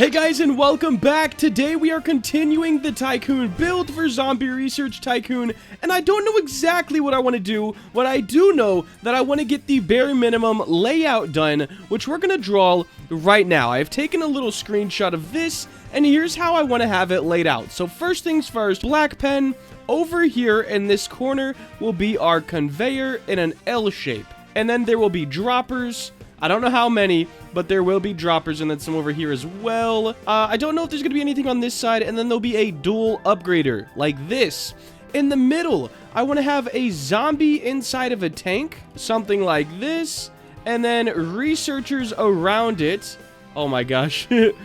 Hey guys, and welcome back. Today we are continuing the Tycoon build for Zombie Research Tycoon, and I don't know exactly what I want to do. What I do know that I want to get the bare minimum layout done, which we're going to draw right now. I've taken a little screenshot of this, and here's how I want to have it laid out. So first things first, black pen. Over here in this corner will be our conveyor in an L shape, and then there will be droppers. I don't know how many, but there will be droppers, and then some over here as well. I don't know if there's going to be anything on this side, and then there'll be a dual upgrader, like this. In the middle, I want to have a zombie inside of a tank, something like this, and then researchers around it. Oh my gosh. Let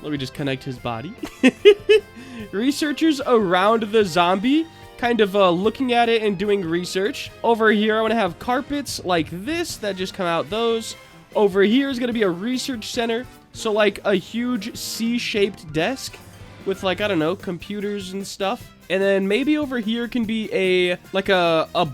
me just connect his body. Researchers around the zombie, kind of looking at it and doing research. Over here, I want to have carpets like this that just come out those. Over here is going to be a research center. So like a huge C-shaped desk with like, I don't know, computers and stuff. And then maybe over here can be a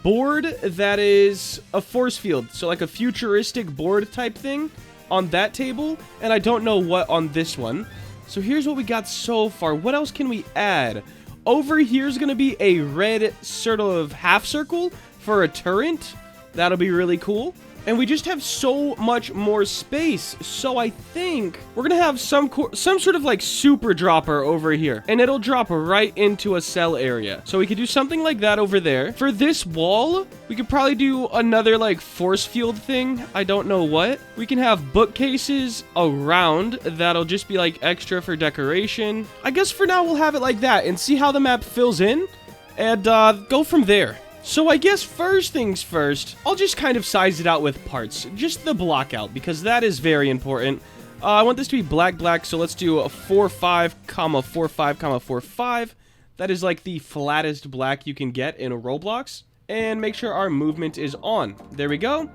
board that is a force field. So like a futuristic board type thing on that table. And I don't know what on this one. So here's what we got so far. What else can we add? Over here is going to be a red sort of half circle for a turret. That'll be really cool. And we just have so much more space. So I think we're going to have some sort of like super dropper over here. And it'll drop right into a cell area. So we could do something like that over there. For this wall, we could probably do another like force field thing. I don't know what. We can have bookcases around. That'll just be like extra for decoration. I guess for now we'll have it like that and see how the map fills in. And go from there. So I guess first things first, I'll just kind of size it out with parts. Just the block out, because that is very important. I want this to be black, so let's do a 4-5, 4-5, 4-5. That is like the flattest black you can get in a Roblox. And make sure our movement is on. There we go.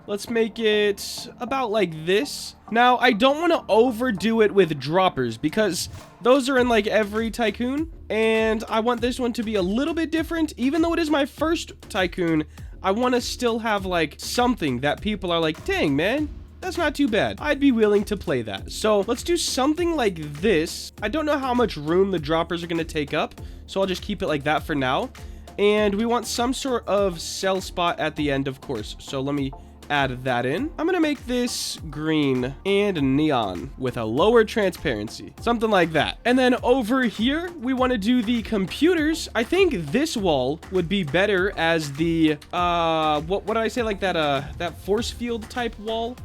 Let's make it about like this. Now, I don't want to overdo it with droppers because those are in like every Tycoon. And I want this one to be a little bit different. Even though it is my first Tycoon, I want to still have like something that people are like, dang, man, that's not too bad. I'd be willing to play that. So let's do something like this. I don't know how much room the droppers are going to take up, so I'll just keep it like that for now. And we want some sort of cell spot at the end, of course. So let me add that in. I'm gonna make this green and neon with a lower transparency, something like that. And then over here we want to do the computers. I think this wall would be better as the what did I say, like that force field type wall.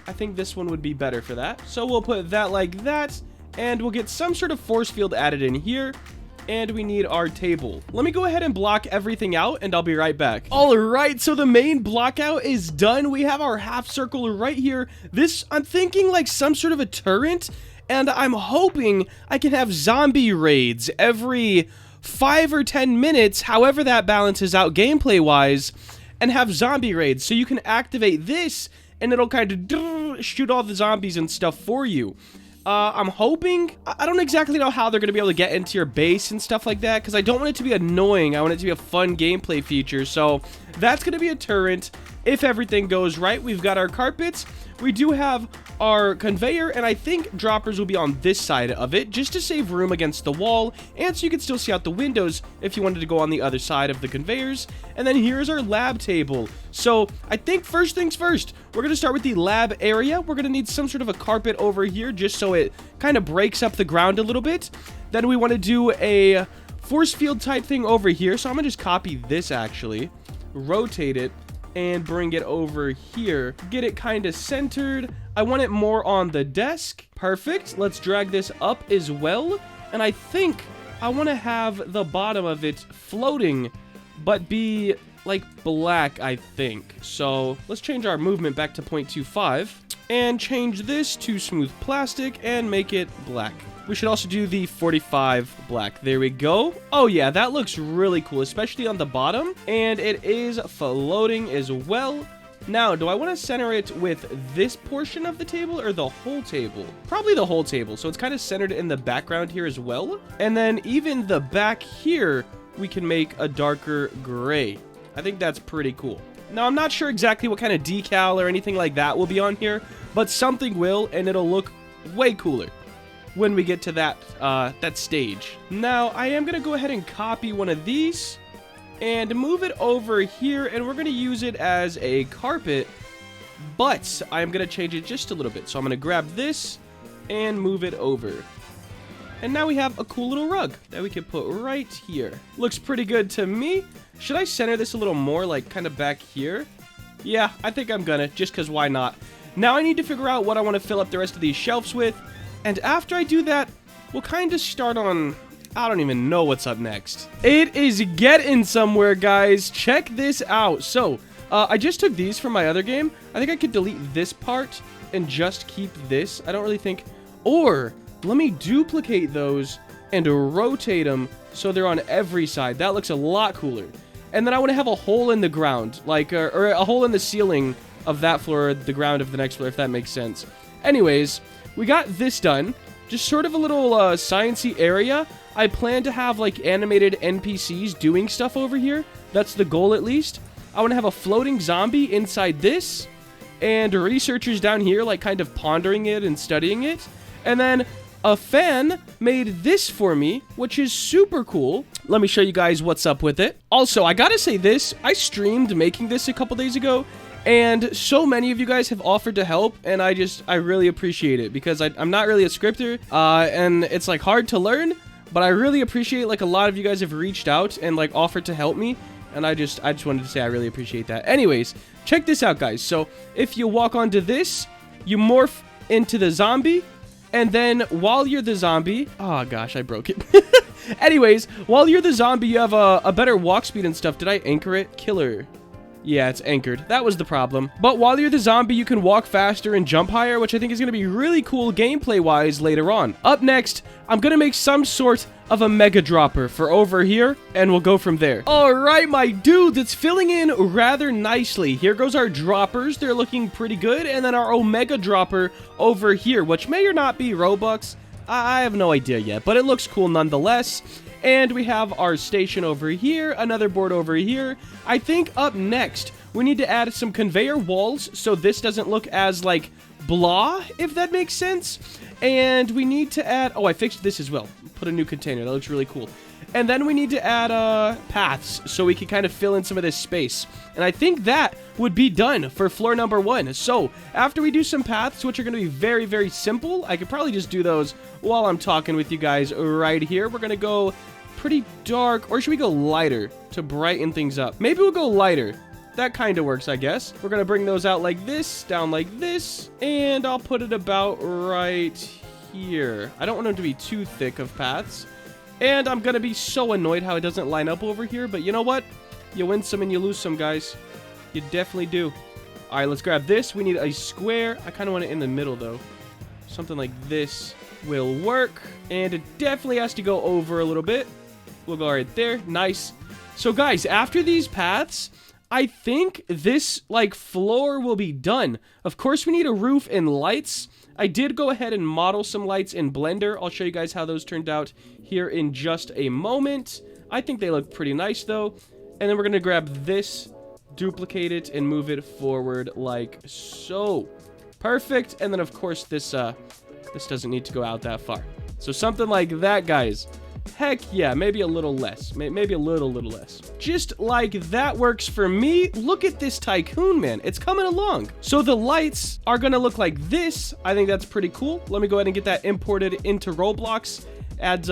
I think this one would be better for that, so we'll put that like that, and we'll get some sort of force field added in here. And we need our table. Let me go ahead and block everything out, and I'll be right back. All right, so the main block out is done. We have our half circle right here. This, I'm thinking like some sort of a turret, and I'm hoping I can have zombie raids every 5 or 10 minutes, however that balances out gameplay-wise, and have zombie raids. So you can activate this, and it'll kind of shoot all the zombies and stuff for you. I'm hoping, I don't exactly know how they're going to be able to get into your base and stuff like that, because I don't want it to be annoying. I want it to be a fun gameplay feature. So that's going to be a turret if everything goes right. We've got our carpets. We do have our conveyor, and I think droppers will be on this side of it just to save room against the wall, and so you can still see out the windows if you wanted to go on the other side of the conveyors. And then here's our lab table. So I think first things first, we're going to start with the lab area. We're going to need some sort of a carpet over here just so it kind of breaks up the ground a little bit. Then we want to do a force field type thing over here. So I'm going to just copy this actually, rotate it, and bring it over here. Get it kind of centered. I want it more on the desk. Perfect. Let's drag this up as well. And I think I want to have the bottom of it floating, but be like black, I think. So let's change our movement back to 0.25 and change this to smooth plastic and make it black. We should also do the 45 black. There we go. Oh yeah, that looks really cool, especially on the bottom. And it is floating as well. Now, do I want to center it with this portion of the table or the whole table? Probably the whole table. So it's kind of centered in the background here as well. And then even the back here, we can make a darker gray. I think that's pretty cool. Now, I'm not sure exactly what kind of decal or anything like that will be on here, but something will, and it'll look way cooler. when we get to that stage. Now, I am going to go ahead and copy one of these and move it over here, and we're going to use it as a carpet, but I'm going to change it just a little bit. So I'm going to grab this and move it over. And now we have a cool little rug that we can put right here. Looks pretty good to me. Should I center this a little more, like kind of back here? Yeah, I think I'm gonna, just because why not? Now I need to figure out what I want to fill up the rest of these shelves with. And after I do that, we'll kind of start on... I don't even know what's up next. It is getting somewhere, guys. Check this out. So, I just took these from my other game. I think I could delete this part and just keep this. I don't really think... Or, let me duplicate those and rotate them so they're on every side. That looks a lot cooler. And then I want to have a hole in the ground, like, or a hole in the ceiling of that floor, the ground of the next floor, if that makes sense. Anyways, we got this done. Just sort of a little sciencey area. I plan to have like animated NPCs doing stuff over here. That's the goal, at least. I want to have a floating zombie inside this, and researchers down here like kind of pondering it and studying it. And then a fan made this for me, which is super cool. Let me show you guys what's up with it. Also, I gotta say this, I streamed making this a couple days ago, and so many of you guys have offered to help, and I really appreciate it, because I'm not really a scripter, and it's like hard to learn, but I really appreciate like a lot of you guys have reached out and like offered to help me, and I just wanted to say I really appreciate that. Anyways, check this out, guys. So if you walk onto this, you morph into the zombie, and then while you're the zombie, oh gosh, I broke it. Anyways, while you're the zombie, you have a better walk speed and stuff. Did I anchor it? Killer. Yeah, it's anchored. That was the problem. But while you're the zombie, you can walk faster and jump higher, which I think is going to be really cool gameplay-wise later on. Up next, I'm going to make some sort of a mega dropper for over here, and we'll go from there. All right, my dudes, it's filling in rather nicely. Here goes our droppers. They're looking pretty good. And then our omega dropper over here, which may or not be Robux. I have no idea yet, but it looks cool nonetheless. And we have our station over here, another board over here. I think up next, we need to add some conveyor walls so this doesn't look as, like, blah, if that makes sense. And we need to add... Oh, I fixed this as well. Put a new container. That looks really cool. And then we need to add paths so we can kind of fill in some of this space. And I think that would be done for floor number 1. So after we do some paths, which are going to be very, very simple, I could probably just do those while I'm talking with you guys right here. We're going to go pretty dark, or should we go lighter to brighten things up? Maybe we'll go lighter. That kind of works, I guess. We're going to bring those out like this, down like this, and I'll put it about right here. I don't want them to be too thick of paths. And I'm going to be so annoyed how it doesn't line up over here, but you know what? You win some and you lose some, guys. You definitely do. All right, let's grab this. We need a square. I kind of want it in the middle, though. Something like this will work. And it definitely has to go over a little bit. We'll go right there. Nice. So, guys, after these paths, I think this, like, floor will be done. Of course, we need a roof and lights. I did go ahead and model some lights in Blender. I'll show you guys how those turned out here in just a moment. I think they look pretty nice, though. And then we're going to grab this, duplicate it, and move it forward like so. Perfect. And then, of course, this doesn't need to go out that far. So something like that, guys. Heck yeah, maybe a little less. Maybe a little less. Just like that works for me. Look at this Tycoon, man. It's coming along. So the lights are going to look like this. I think that's pretty cool. Let me go ahead and get that imported into Roblox. Adds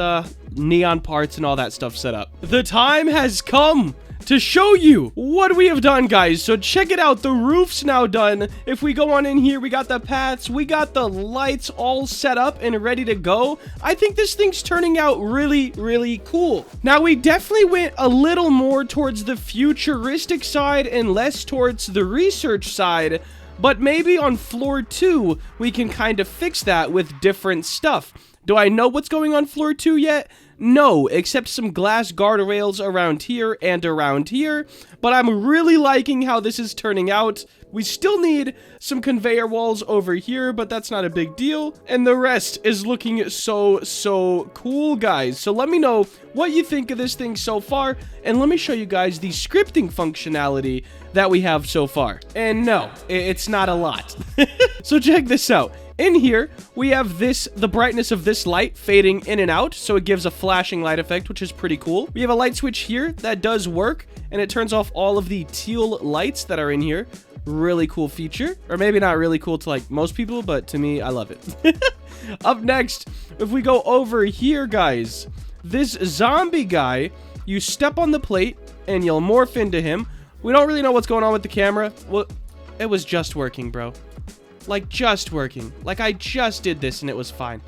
neon parts and all that stuff set up. The time has come to show you what we have done, guys. So check it out. The roof's now done. If we go on in here, we got the paths, we got the lights all set up and ready to go. I think this thing's turning out really, really cool. Now, we definitely went a little more towards the futuristic side and less towards the research side, but maybe on floor 2, we can kind of fix that with different stuff. Do I know what's going on floor 2 yet? No, except some glass guardrails around here and around here, but I'm really liking how this is turning out. We still need some conveyor walls over here, but that's not a big deal, and the rest is looking so cool, guys. So let me know what you think of this thing so far, and let me show you guys the scripting functionality that we have so far. And no, it's not a lot. So check this out. in here, we have the brightness of this light fading in and out, so it gives a flashing light effect, which is pretty cool. We have a light switch here that does work, and it turns off all of the teal lights that are in here. Really cool feature, or maybe not really cool to like most people, but to me, I love it. Up next, if we go over here, guys, this zombie guy, you step on the plate and you'll morph into him. We don't really know what's going on with the camera. Well, it was just working, bro. Like, just working. Like, I just did this and it was fine.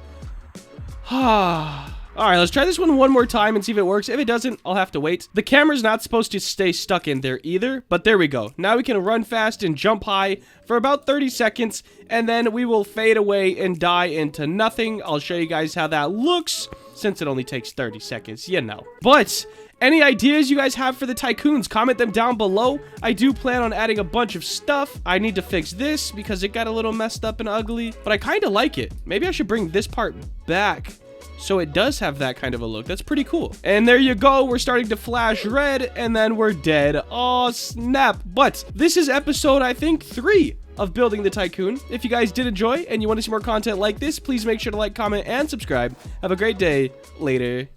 Alright, let's try this one more time and see if it works. If it doesn't, I'll have to wait. The camera's not supposed to stay stuck in there either, but there we go. Now we can run fast and jump high for about 30 seconds, and then we will fade away and die into nothing. I'll show you guys how that looks, since it only takes 30 seconds, you know. But any ideas you guys have for the Tycoons, comment them down below. I do plan on adding a bunch of stuff. I need to fix this because it got a little messed up and ugly, but I kind of like it. Maybe I should bring this part back so it does have that kind of a look. That's pretty cool. And there you go. We're starting to flash red, and then we're dead. Oh, snap. But this is episode, I think, 3 of building the Tycoon. If you guys did enjoy and you want to see more content like this, please make sure to like, comment, and subscribe. Have a great day. Later.